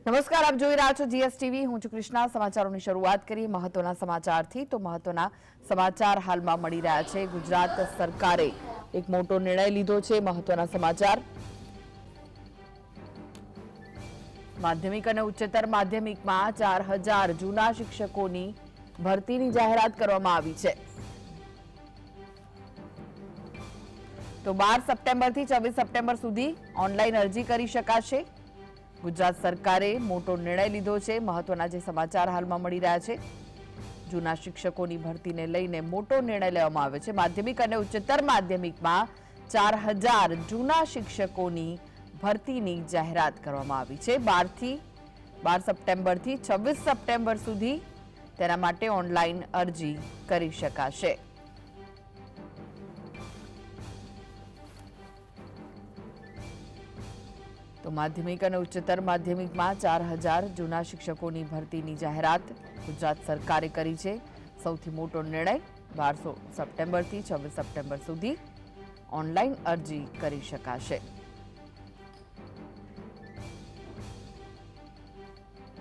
નમસ્કાર, આપ જોઈ રહ્યા છો જીએસટીવી. હું છું કૃષ્ણા. સમાચારોની શરૂઆત કરીએ મહત્વના સમાચારથી. તો મહત્વના સમાચાર હાલમાં મળી રહ્યા છે. ગુજરાત સરકારે એક મોટો નિર્ણય લીધો છે. મહત્વના સમાચાર, માધ્યમિક અને ઉચ્ચતર માધ્યમિકમાં 4000 જૂના શિક્ષકોની ભરતીની જાહેરાત કરવામાં આવી છે. તો 12 સપ્ટેમ્બરથી 24 સપ્ટેમ્બર સુધી ઓનલાઈન અરજી કરી શકાશે. ગુજરાત સરકારે મોટો નિર્ણય લીધો છે. મહત્વના જે સમાચાર હાલમાં મળી રહ્યા છે, જૂના શિક્ષકોની ભરતીને લઈને મોટો નિર્ણય લેવામાં આવ્યો છે. માધ્યમિક અને ઉચ્ચતર માધ્યમિકમાં 4000 જૂના શિક્ષકોની ભરતીની જાહેરાત કરવામાં આવી છે. 12 સપ્ટેમ્બરથી 26 સપ્ટેમ્બર સુધી તેના માટે ઓનલાઈન અરજી કરી શકાશે. તો માધ્યમિક અને ઉચ્ચતર માધ્યમિકમાં 4000 જૂના શિક્ષકોની ભરતીની જાહેરાત ગુજરાત સરકારે કરી છે. સૌથી મોટો નિર્ણય. 12 સપ્ટેમ્બરથી 26 સપ્ટેમ્બર સુધી ઓનલાઈન અરજી કરી શકાશે.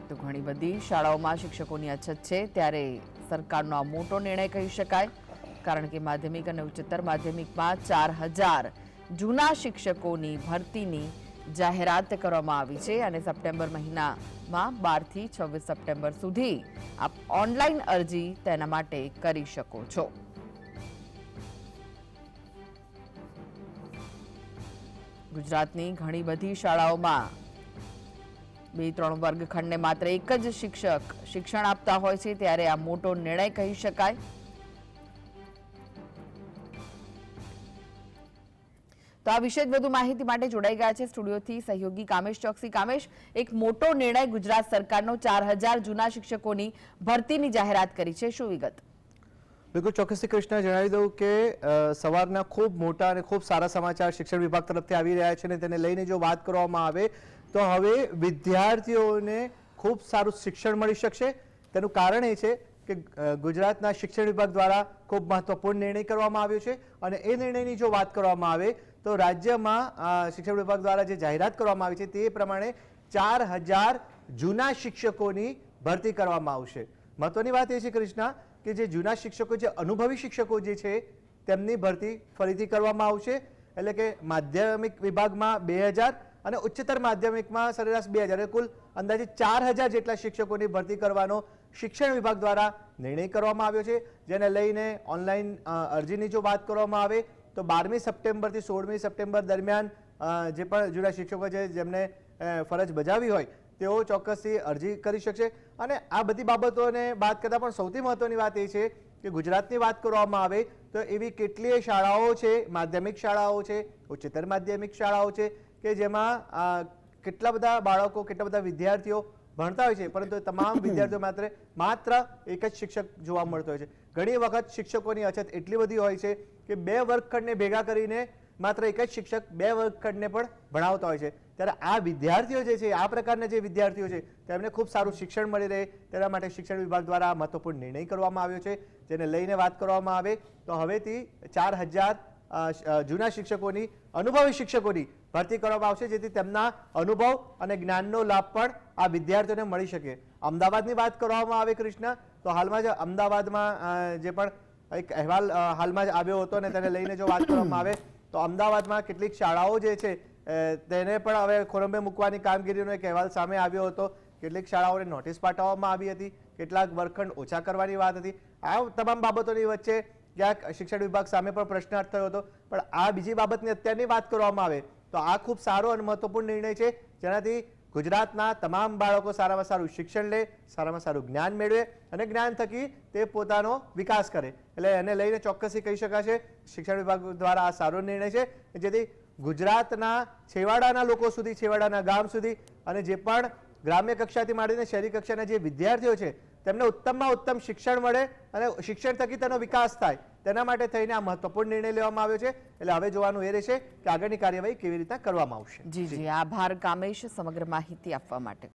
તો ઘણી બધી શાળાઓમાં શિક્ષકોની અછત છે, ત્યારે સરકારનો આ મોટો નિર્ણય કહી શકાય, કારણ કે માધ્યમિક અને ઉચ્ચતર માધ્યમિકમાં 4000 જૂના શિક્ષકોની ભરતીની જાહેરાત કરવામાં આવી છે અને સપ્ટેમ્બર મહિનામાં 12 થી 26 સપ્ટેમ્બર સુધી આપ ઓનલાઈન અરજી તેના માટે કરી શકો છો. ગુજરાતની ઘણી બધી શાળાઓમાં 2-3 વર્ગખંડને માત્ર એક જ શિક્ષક શિક્ષણ આપતા હોય છે, ત્યારે આ મોટો નિર્ણય કહી શકાય. તો આ વિશે વધુ માહિતી માટે જોડાઈ ગયા છે સ્ટુડિયોથી સહયોગી કામેશ ચોકસી. કામેશ, એક મોટો નિર્ણય ગુજરાત સરકારનો, 4000 જૂના શિક્ષકોની ભરતીની જાહેરાત કરી છે, શું વિગત? બિલકુલ ચોક્કસથી કૃષ્ણ, જણાવી દઉં કે સવારના ખૂબ મોટા અને ખૂબ સારા સમાચાર શિક્ષણ વિભાગ તરફથી આવી રહ્યા છે અને તેને લઈને જો વાત કરવામાં આવે તો હવે વિદ્યાર્થીઓને ખૂબ સારું શિક્ષણ મળી શકશે. તેનું કારણ એ છે કે ગુજરાતના શિક્ષણ વિભાગ દ્વારા ખૂબ મહત્વપૂર્ણ નિર્ણય કરવામાં આવ્યો છે અને એ નિર્ણયની જો વાત કરવામાં આવે તો રાજ્યમાં શિક્ષણ વિભાગ દ્વારા જે જાહેરાત કરવામાં આવી છે તે પ્રમાણે 4000 જૂના શિક્ષકોની ભરતી કરવામાં આવશે. મહત્વની વાત એ છે કૃષ્ણા કે જે જૂના શિક્ષકો, જે અનુભવી શિક્ષકો જે છે તેમની ભરતી ફરીથી કરવામાં આવશે. એટલે કે માધ્યમિક વિભાગમાં 2000 અને ઉચ્ચતર માધ્યમિકમાં સરેરાશ 2000, કુલ અંદાજે 4000 જેટલા શિક્ષકોની ભરતી કરવાનો શિક્ષણ વિભાગ દ્વારા નિર્ણય કરવામાં આવ્યો છે. જેને લઈને ઓનલાઈન અરજીની જો વાત કરવામાં આવે તો 12મી સપ્ટેમ્બરથી 16મી સપ્ટેમ્બર દરમિયાન જે પણ જૂના શિક્ષકો છે જેમને ફરજ બજાવી હોય તેઓ ચોક્કસથી અરજી કરી શકશે. અને આ બધી બાબતોને બાદ કરતાં પણ સૌથી મહત્વની વાત એ છે કે ગુજરાતની વાત કરવામાં આવે તો એવી કેટલીય શાળાઓ છે, માધ્યમિક શાળાઓ છે, ઉચ્ચતર માધ્યમિક શાળાઓ છે કે જેમાં કેટલા બધા બાળકો, કેટલા બધા વિદ્યાર્થીઓ ભણતા હોય છે, પરંતુ તમામ વિદ્યાર્થીઓ માત્ર એક જ શિક્ષક જોવા મળતો હોય છે. ઘણી વખત શિક્ષકોની અછત એટલી બધી હોય છે કે 2 વર્ગખંડને ભેગા કરીને માત્ર એક જ શિક્ષક 2 વર્ગખંડને પણ ભણાવતા હોય છે. ત્યારે આ વિદ્યાર્થીઓ જે છે, આ પ્રકારના જે વિદ્યાર્થીઓ છે તેમને ખૂબ સારું શિક્ષણ મળી રહે તેના માટે શિક્ષણ વિભાગ દ્વારા મહત્વપૂર્ણ નિર્ણય કરવામાં આવ્યો છે. જેને લઈને વાત કરવામાં આવે તો હવેથી 4000 જૂના શિક્ષકોની, અનુભવી શિક્ષકોની ભરતી કરવામાં આવશે, જેથી તેમના અનુભવ અને જ્ઞાનનો લાભ પણ આ વિદ્યાર્થીઓને મળી શકે. અમદાવાદની વાત કરવામાં આવે કૃષ્ણ, તો હાલમાં જ અમદાવાદમાં જે પણ એક અહેવાલ હાલમાં જ આવ્યો હતો અને તેને લઈને જો વાત કરવામાં આવે તો અમદાવાદમાં કેટલીક શાળાઓ જે છે તેને પણ હવે ખોરંભે મૂકવાની કામગીરીનો એક અહેવાલ સામે આવ્યો હતો. કેટલીક શાળાઓને નોટિસ પાઠવવામાં આવી હતી, કેટલાક વર્ગખંડ ઓછા કરવાની વાત હતી. આ તમામ બાબતોની વચ્ચે ક્યાંક શિક્ષણ વિભાગ સામે પણ પ્રશ્નાર્થ થયો હતો. પણ આ બીજી બાબતની અત્યારની વાત કરવામાં આવે તો આ ખૂબ સારો અને મહત્વપૂર્ણ નિર્ણય છે, જેનાથી ગુજરાતના તમામ બાળકો સારામાં સારું શિક્ષણ લે, સારામાં સારું જ્ઞાન મેળવે અને જ્ઞાન થકી તે પોતાનો વિકાસ કરે. એટલે એને લઈને ચોક્કસથી કહી શકાશે શિક્ષણ વિભાગ દ્વારા આ સારો નિર્ણય છે, જેથી ગુજરાતના છેવાડાના લોકો સુધી, છેવાડાના ગામ સુધી અને જે પણ ગ્રામ્ય કક્ષાથી માંડીને શહેરી કક્ષાના જે વિદ્યાર્થીઓ છે તેમને ઉત્તમમાં ઉત્તમ શિક્ષણ મળે અને શિક્ષણ થકી તેનો વિકાસ થાય, તેના માટે થઈને આ મહત્વપૂર્ણ નિર્ણય લેવામાં આવ્યો છે. એટલે હવે જોવાનું એ રહેશે કે આગળની કાર્યવાહી કેવી રીતે કરવામાં આવશે. જી, આભાર કામેશ સમગ્ર માહિતી આપવા માટે.